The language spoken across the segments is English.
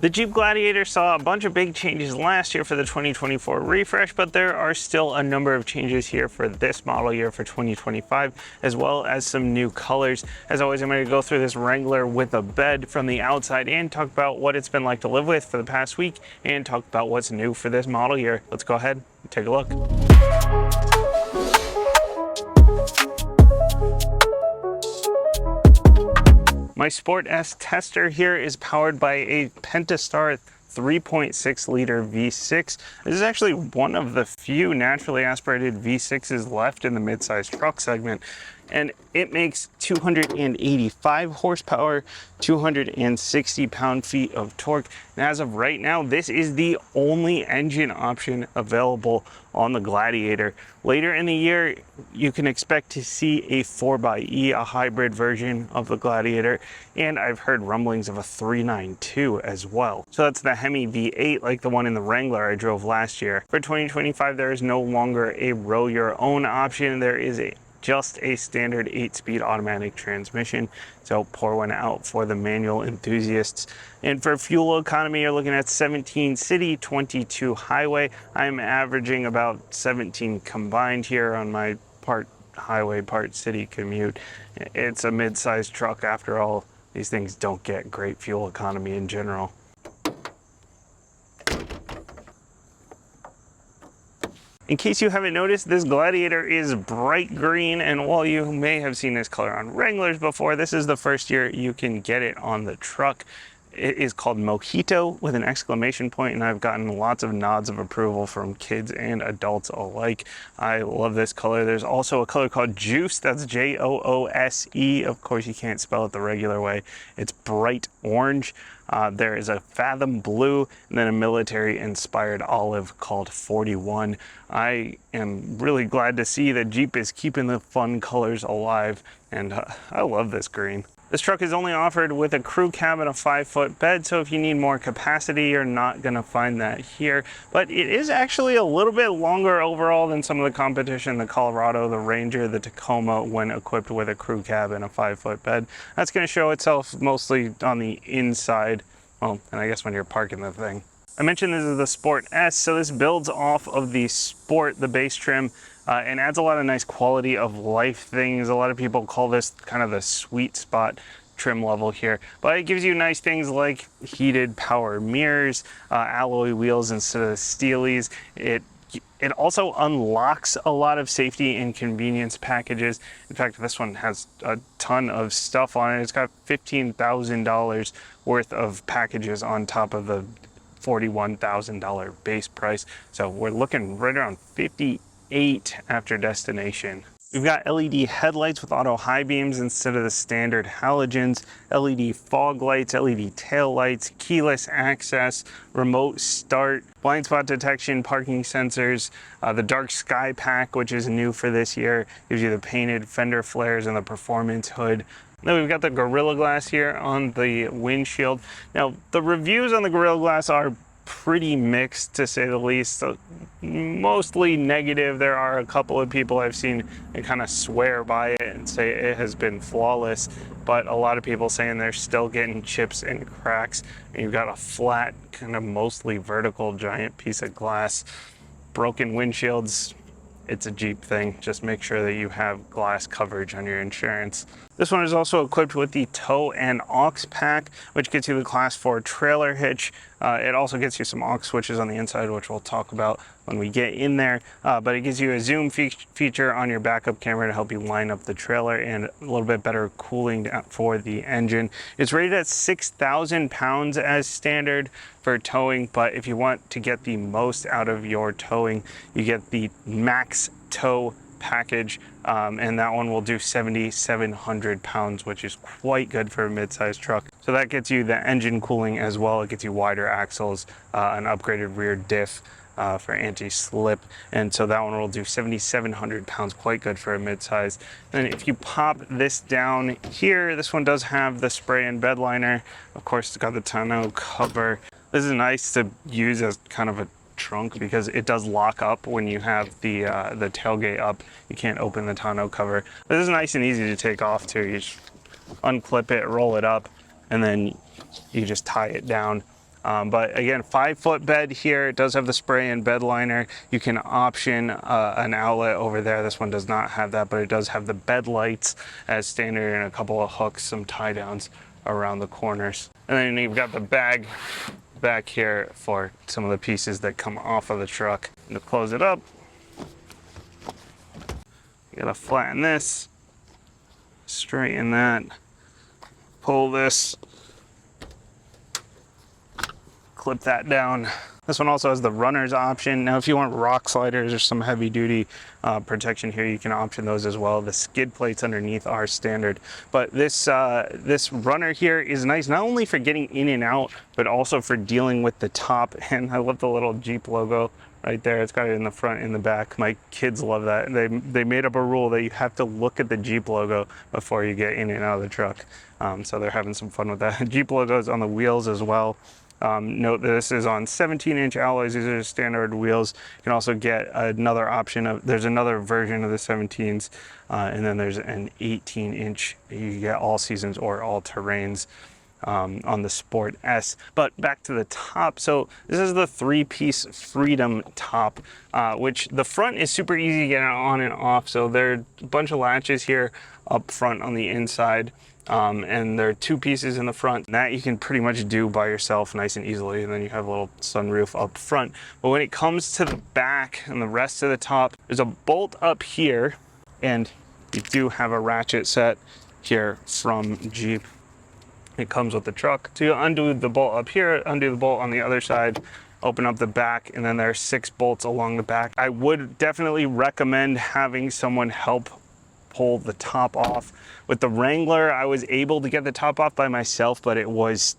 The Jeep Gladiator saw a bunch of big changes last year for the 2024 refresh, but there are still a number of changes here for this model year for 2025, as well as some new colors. As always, I'm going to go through this Wrangler with a bed from the outside and talk about what it's been like to live with for the past week and talk about what's new for this model year. Let's go ahead and take a look. My Sport S tester here is powered by a Pentastar 3.6 liter V6. This is actually one of the few naturally aspirated V6s left in the midsize truck segment, and it makes 285 horsepower, 260 pound-feet of torque. And as of right now, this is the only engine option available on the Gladiator. Later in the year, you can expect to see a 4xe, a hybrid version of the Gladiator, and I've heard rumblings of a 392 as well. So that's the HEMI V8, like the one in the Wrangler I drove last year. For 2025, there is no longer a row your own option. There is just a standard 8-speed automatic transmission, so pour one out for the manual enthusiasts. And for fuel economy, you're looking at 17 city, 22 highway. I'm averaging about 17 combined here on my part highway, part city commute. It's a mid-sized truck after all. These things don't get great fuel economy in general. In case you haven't noticed, this Gladiator is bright green, and while you may have seen this color on Wranglers before, this is the first year you can get it on the truck. It is called Mojito with an exclamation point, and I've gotten lots of nods of approval from kids and adults alike. I love this color. There's also a color called Joose, that's Joose. Of course, you can't spell it the regular way. It's bright orange. There is a Fathom Blue, and then a military-inspired olive called 41. I am really glad to see that Jeep is keeping the fun colors alive, and I love this green. This truck is only offered with a crew cab and a 5-foot bed, so if you need more capacity, you're not going to find that here. But it is actually a little bit longer overall than some of the competition, the Colorado, the Ranger, the Tacoma, when equipped with a crew cab and a 5-foot bed. That's going to show itself mostly on the inside, well, and I guess when you're parking the thing. I mentioned this is the Sport S, so this builds off of the Sport, the base trim, and adds a lot of nice quality of life things. A lot of people call this kind of the sweet spot trim level here, but it gives you nice things like heated power mirrors, alloy wheels instead of the steelies. It also unlocks a lot of safety and convenience packages. In fact, this one has a ton of stuff on it. It's got $15,000 worth of packages on top of the $41,000 base price. So we're looking right around 58 after destination. We've got LED headlights with auto high beams instead of the standard halogens, LED fog lights, LED tail lights, keyless access, remote start, blind spot detection, parking sensors, the dark sky pack, which is new for this year, gives you the painted fender flares and the performance hood. Then we've got the Gorilla Glass here on the windshield. Now, the reviews on the Gorilla Glass are pretty mixed, to say the least. So mostly negative. There are a couple of people I've seen that kind of swear by it and say it has been flawless, but a lot of people saying they're still getting chips and cracks. And you've got a flat, kind of mostly vertical, giant piece of glass. Broken windshields. It's a Jeep thing. Just make sure that you have glass coverage on your insurance. This one is also equipped with the tow and aux pack, which gets you the Class 4 trailer hitch. It also gets you some aux switches on the inside, which we'll talk about when we get in there. But it gives you a zoom feature on your backup camera to help you line up the trailer, and a little bit better cooling for the engine. It's rated at 6,000 pounds as standard for towing, but if you want to get the most out of your towing, you get the max tow package, and that one will do 7,700 pounds, which is quite good for a mid-sized truck. So that gets you the engine cooling as well. It gets you wider axles, an upgraded rear diff for anti-slip, and so that one will do 7,700 pounds, quite good for a mid-size. And if you pop this down here, this one does have the spray and bed liner. Of course, it's got the tonneau cover. This is nice to use as kind of a trunk because it does lock up when you have the tailgate up. You can't open the tonneau cover. This is nice and easy to take off too. You just unclip it, roll it up, and then you just tie it down. But again, 5-foot bed here. It does have the spray and bed liner. You can option an outlet over there. This one does not have that, but it does have the bed lights as standard and a couple of hooks, some tie downs around the corners. And then you've got the bag back here for some of the pieces that come off of the truck. And to close it up, you gotta flatten this, straighten that, pull this, clip that down. This one also has the runner's option. Now, if you want rock sliders or some heavy duty protection here, you can option those as well. The skid plates underneath are standard, but this runner here is nice, not only for getting in and out, but also for dealing with the top. And I love the little Jeep logo right there. It's got it in the front and the back. My kids love that. They made up a rule that you have to look at the Jeep logo before you get in and out of the truck. So they're having some fun with that. Jeep logo is on the wheels as well. Note that this is on 17-inch alloys. These are standard wheels. You can also get another option of, there's another version of the 17s, and then there's an 18-inch. You get all seasons or all terrains on the Sport S. But back to the top. So this is the 3-piece Freedom top, which the front is super easy to get on and off. So there are a bunch of latches here up front on the inside. And there are 2 pieces in the front that you can pretty much do by yourself nice and easily, and then you have a little sunroof up front. But when it comes to the back and the rest of the top, there's a bolt up here, and you do have a ratchet set here from Jeep. It comes with the truck. So you undo the bolt up here, undo the bolt on the other side, open up the back, and then there are 6 bolts along the back. I would definitely recommend having someone help pull the top off. With the Wrangler, I was able to get the top off by myself, but it was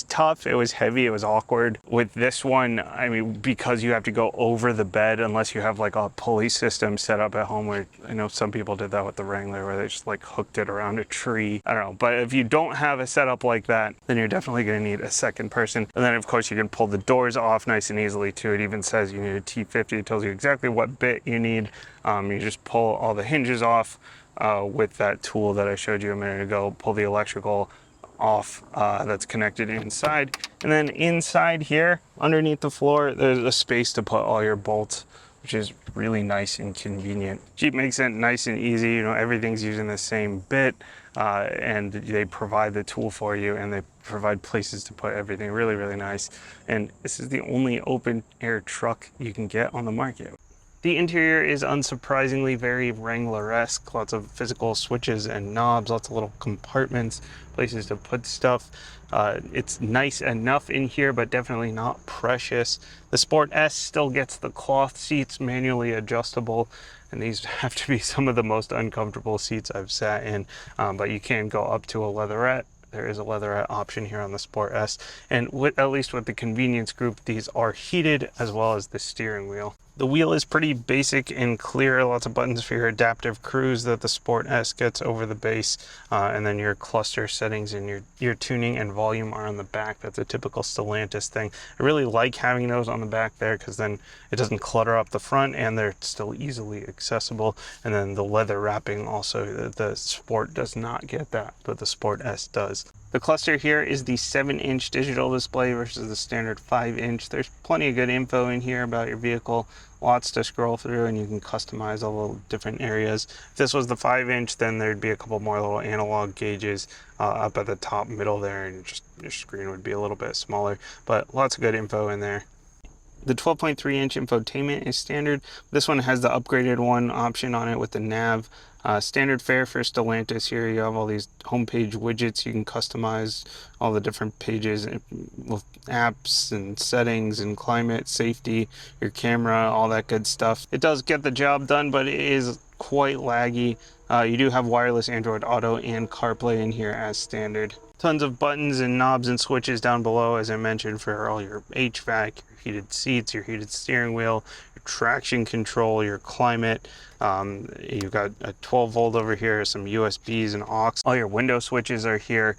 tough, it was heavy, it was awkward. With this one, I mean, because you have to go over the bed, unless you have like a pulley system set up at home, where I know some people did that with the Wrangler, where they just like hooked it around a tree. I don't know, but if you don't have a setup like that, then you're definitely gonna need a second person. And then of course you can pull the doors off nice and easily too. It even says you need a T50. It tells you exactly what bit you need. You just pull all the hinges off with that tool that I showed you a minute ago, pull the electrical off that's connected inside, and then inside here underneath the floor there's a space to put all your bolts, which is really nice and convenient. Jeep makes it nice and easy. You know, everything's using the same bit, and they provide the tool for you, and they provide places to put everything. Really, really nice. And this is the only open air truck you can get on the market. The interior is unsurprisingly very Wrangler-esque. Lots of physical switches and knobs, lots of little compartments, places to put stuff. It's nice enough in here, but definitely not precious. The Sport S still gets the cloth seats, manually adjustable, and these have to be some of the most uncomfortable seats I've sat in, but you can go up to a leatherette. There is a leatherette option here on the Sport S, and at least with the convenience group, these are heated, as well as the steering wheel. The wheel is pretty basic and clear, lots of buttons for your adaptive cruise that the Sport S gets over the base, and then your cluster settings and your tuning and volume are on the back. That's a typical Stellantis thing. I really like having those on the back there, because then it doesn't clutter up the front and they're still easily accessible. And then the leather wrapping also, the Sport does not get that, but the Sport S does. The cluster here is the 7-inch digital display versus the standard 5-inch. There's plenty of good info in here about your vehicle, lots to scroll through, and you can customize all the different areas. If this was the 5-inch, then there'd be a couple more little analog gauges up at the top middle there, and just your screen would be a little bit smaller, but lots of good info in there. The 12.3-inch infotainment is standard. This one has the upgraded one option on it with the nav. Standard fare for Stellantis here. You have all these homepage widgets. You can customize all the different pages with apps and settings and climate, safety, your camera, all that good stuff. It does get the job done, but it is quite laggy. You do have wireless Android Auto and CarPlay in here as standard. Tons of buttons and knobs and switches down below, as I mentioned, for all your HVAC, your heated seats, your heated steering wheel, your traction control, your climate. You've got a 12 volt over here, some USBs and aux. All your window switches are here,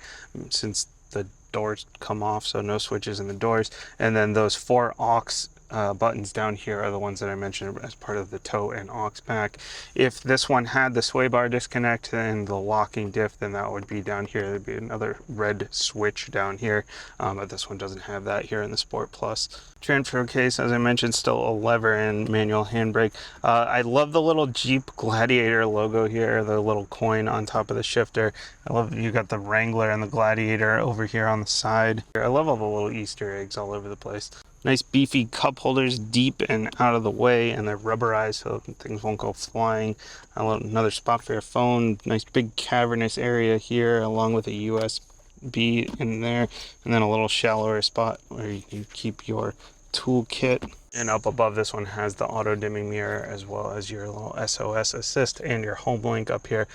since the doors come off, so no switches in the doors. And then those 4 aux buttons down here are the ones that I mentioned as part of the tow and aux pack. If this one had the sway bar disconnect and the locking diff, then that would be down here. There'd be another red switch down here, but this one doesn't have that here in the Sport Plus. Transfer case, as I mentioned, still a lever and manual handbrake. I love the little Jeep Gladiator logo here, the little coin on top of the shifter. I love that you got the Wrangler and the Gladiator over here on the side. I love all the little Easter eggs all over the place. Nice beefy cup holders, deep and out of the way, and they're rubberized so things won't go flying. Another spot for your phone. Nice big cavernous area here, along with a USB in there, and then a little shallower spot where you can keep your toolkit. And up above, this one has the auto dimming mirror, as well as your little SOS assist and your home link up here.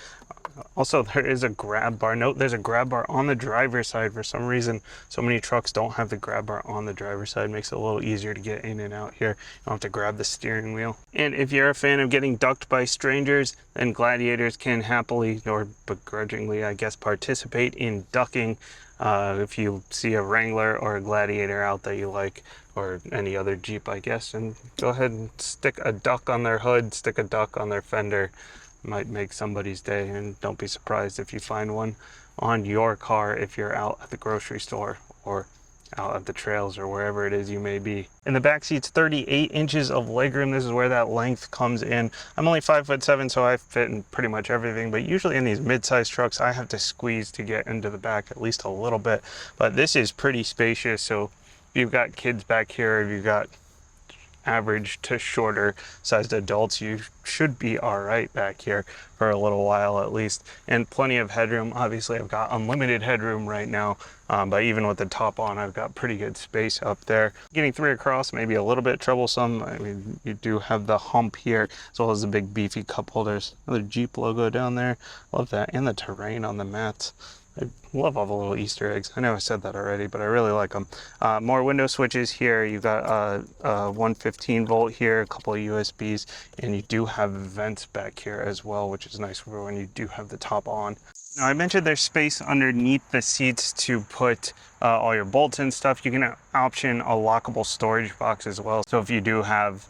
Also, there is a grab bar. Note there's a grab bar on the driver's side. For some reason, so many trucks don't have the grab bar on the driver's side. Makes it a little easier to get in and out here. You don't have to grab the steering wheel. And if you're a fan of getting ducked by strangers, then Gladiators can happily, or begrudgingly, I guess, participate in ducking. If you see a Wrangler or a Gladiator out that you like, or any other Jeep, I guess, and go ahead and stick a duck on their hood, stick a duck on their fender. Might make somebody's day, and don't be surprised if you find one on your car if you're out at the grocery store or out at the trails or wherever it is you may be. In the back seat's 38 inches of legroom. This is where that length comes in. I'm only 5'7", so I fit in pretty much everything, but usually in these mid-size trucks I have to squeeze to get into the back at least a little bit. But this is pretty spacious, so if you've got kids back here, if you've got average to shorter sized adults, you should be all right back here for a little while at least, and plenty of headroom. Obviously I've got unlimited headroom right now, but even with the top on, I've got pretty good space up there. Getting 3 across may be a little bit troublesome. I mean, you do have the hump here as well as the big beefy cup holders. Another Jeep logo down there, love that, and the terrain on the mats. I love all the little Easter eggs. I know I said that already, but I really like them. More window switches here. You've got a 115 volt here, a couple of USBs, and you do have vents back here as well, which is nice for when you do have the top on. Now, I mentioned there's space underneath the seats to put all your bolts and stuff. You can option a lockable storage box as well. So if you do have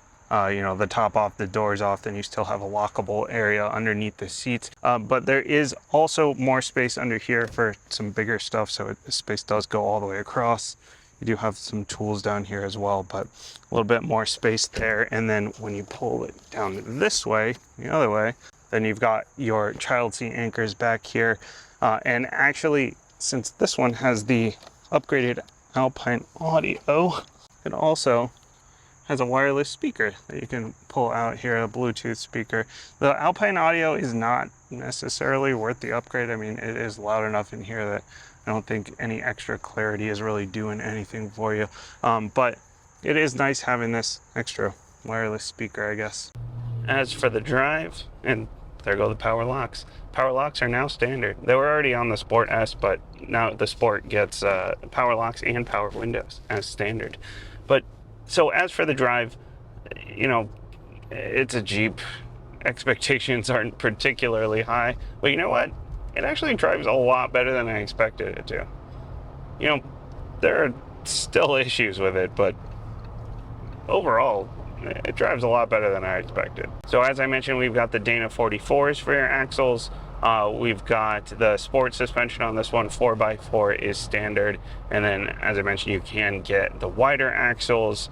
you know, the top off, the doors off, then you still have a lockable area underneath the seats. But there is also more space under here for some bigger stuff, so the space does go all the way across. You do have some tools down here as well, but a little bit more space there. And then when you pull it down this way, the other way, then you've got your child seat anchors back here. And actually, since this one has the upgraded Alpine audio, it also has a wireless speaker that you can pull out here, a Bluetooth speaker. The Alpine audio is not necessarily worth the upgrade. I mean, it is loud enough in here that I don't think any extra clarity is really doing anything for you. But it is nice having this extra wireless speaker, I guess. As for the drive, and there go the power locks. Power locks are now standard. They were already on the Sport S, but now the Sport gets power locks and power windows as standard. But so as for the drive, you know, it's a Jeep. Expectations aren't particularly high, but you know what? It actually drives a lot better than I expected it to. You know, there are still issues with it, but overall, it drives a lot better than I expected. So as I mentioned, we've got the Dana 44s for your axles. We've got the sport suspension on this one. 4x4 is standard, and then as I mentioned, you can get the wider axles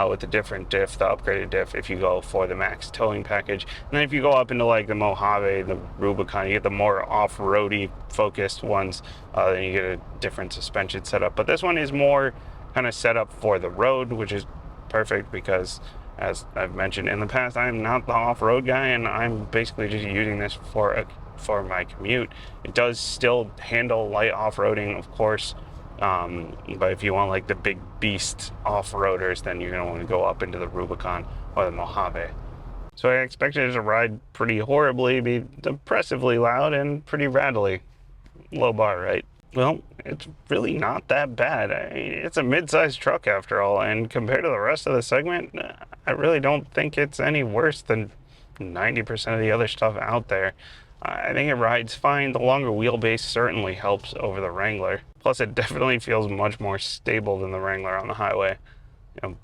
with the different diff, the upgraded diff, if you go for the max towing package. And then if you go up into like the Mojave, the Rubicon, you get the more off-roady focused ones, then you get a different suspension setup. But this one is more kind of set up for the road, which is perfect because, as I've mentioned in the past, I'm not the off-road guy, and I'm basically just using this for my commute. It does still handle light off-roading, of course, but if you want like the big beast off-roaders, then you're going to want to go up into the Rubicon or the Mojave. So I expected it to ride pretty horribly, be depressively loud, and pretty rattly. Low bar, right? Well, it's really not that bad. It's a mid-sized truck after all, and compared to the rest of the segment, I really don't think it's any worse than 90% of the other stuff out there. I think it rides fine. The longer wheelbase certainly helps over the Wrangler. Plus, it definitely feels much more stable than the Wrangler on the highway.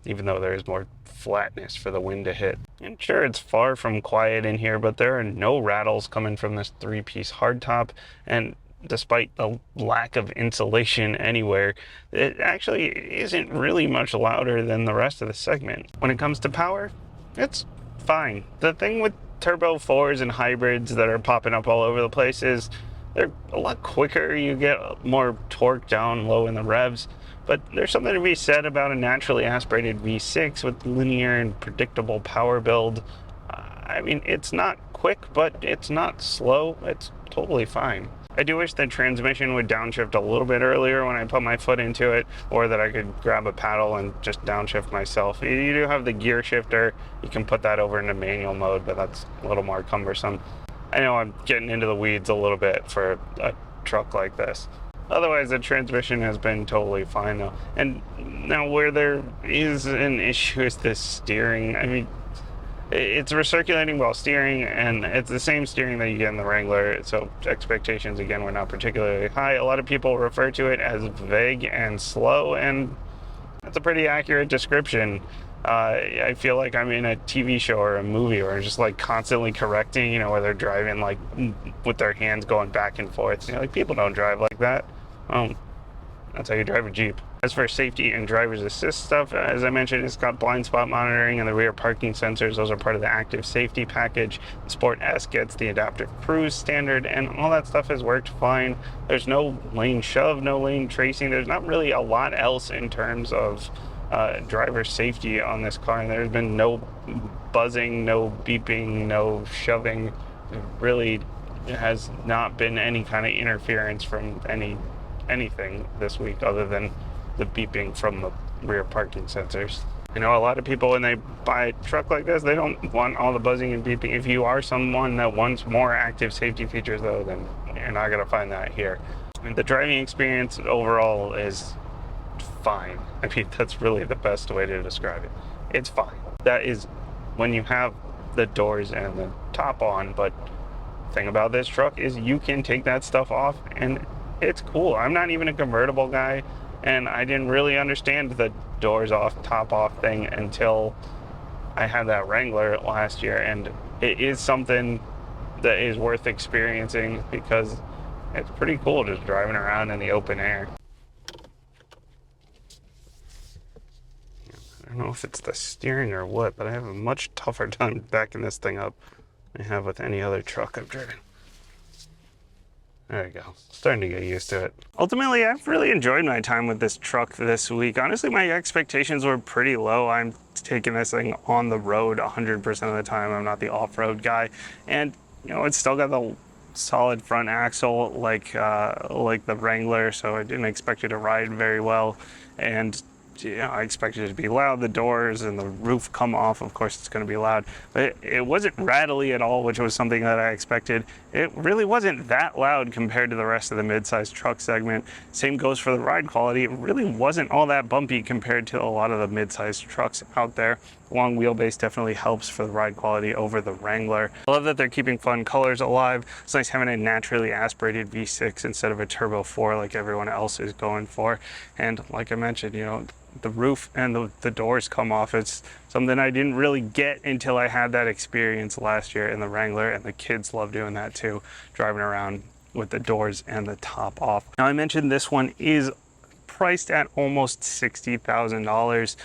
even though there is more flatness for the wind to hit. And sure, it's far from quiet in here, but there are no rattles coming from this 3-piece hardtop, and despite the lack of insulation anywhere, it actually isn't really much louder than the rest of the segment. When it comes to power, it's fine. The thing with turbo 4s and hybrids that are popping up all over the place is they're a lot quicker. You get more torque down low in the revs, but there's something to be said about a naturally aspirated V6 with linear and predictable power build. I mean, it's not quick, but it's not slow. It's totally fine. I do wish the transmission would downshift a little bit earlier when I put my foot into it, or that I could grab a paddle and just downshift myself. You do have the gear shifter. You can put that over into manual mode, but that's a little more cumbersome. I know I'm getting into the weeds a little bit for a truck like this. Otherwise, the transmission has been totally fine though. And now where there is an issue is the steering. I mean, it's recirculating while steering, and it's the same steering that you get in the Wrangler, so expectations, again, were not particularly high. A lot of people refer to it as vague and slow, and that's a pretty accurate description. I feel like I'm in a TV show or a movie where I'm just like constantly correcting, where they're driving like with their hands going back and forth. Like, people don't drive like that. That's how you drive a Jeep. As for safety and driver's assist stuff, as I mentioned, it's got blind spot monitoring and the rear parking sensors. Those are part of the active safety package. The Sport S gets the adaptive cruise standard, and all that stuff has worked fine. There's no lane shove, no lane tracing. There's not really a lot else in terms of driver safety on this car. There's been no buzzing, no beeping, no shoving. There really has not been any kind of interference from anything this week other than the beeping from the rear parking sensors. A lot of people, when they buy a truck like this, they don't want all the buzzing and beeping. If you are someone that wants more active safety features though, then you're not going to find that here. The driving experience overall is fine. I mean, that's really the best way to describe it. It's fine. That is when you have the doors and the top on, but the thing about this truck is you can take that stuff off and it's cool. I'm not even a convertible guy, and I didn't really understand the doors off, top off thing until I had that Wrangler last year, and it is something that is worth experiencing because it's pretty cool just driving around in the open air. I don't know if it's the steering or what, but I have a much tougher time backing this thing up than I have with any other truck I've driven. There we go. Starting to get used to it. Ultimately, I've really enjoyed my time with this truck this week. Honestly, my expectations were pretty low. I'm taking this thing on the road 100% of the time. I'm not the off-road guy. And, it's still got the solid front axle like the Wrangler, so I didn't expect it to ride very well. And I expected it to be loud. The doors and the roof come off. Of course, it's going to be loud. But it wasn't rattly at all, which was something that I expected. It really wasn't that loud compared to the rest of the midsize truck segment. Same goes for the ride quality. It really wasn't all that bumpy compared to a lot of the midsize trucks out there. Long wheelbase definitely helps for the ride quality over the Wrangler. I love that they're keeping fun colors alive. It's nice having a naturally aspirated V6 instead of a turbo 4 like everyone else is going for. And like I mentioned, the roof and the doors come off. It's something I didn't really get until I had that experience last year in the Wrangler, and the kids love doing that too, driving around with the doors and the top off. Now, I mentioned this one is priced at almost $60,000,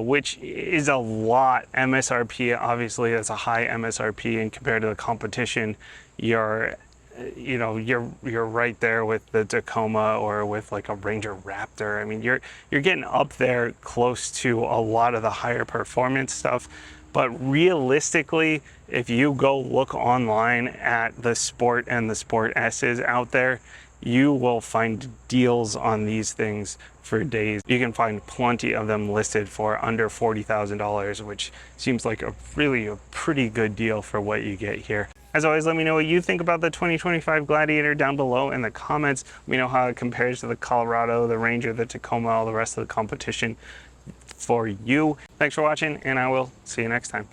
which is a lot. MSRP, obviously, that's a high MSRP, and compared to the competition, you're right there with the Tacoma or with like a Ranger Raptor. I mean, you're getting up there close to a lot of the higher performance stuff. But realistically, if you go look online at the Sport and the Sport S's out there, you will find deals on these things for days. You can find plenty of them listed for under $40,000, which seems like a pretty good deal for what you get here. As always, let me know what you think about the 2025 Gladiator down below in the comments. Let me know how it compares to the Colorado, the Ranger, the Tacoma, all the rest of the competition for you. Thanks for watching, and I will see you next time.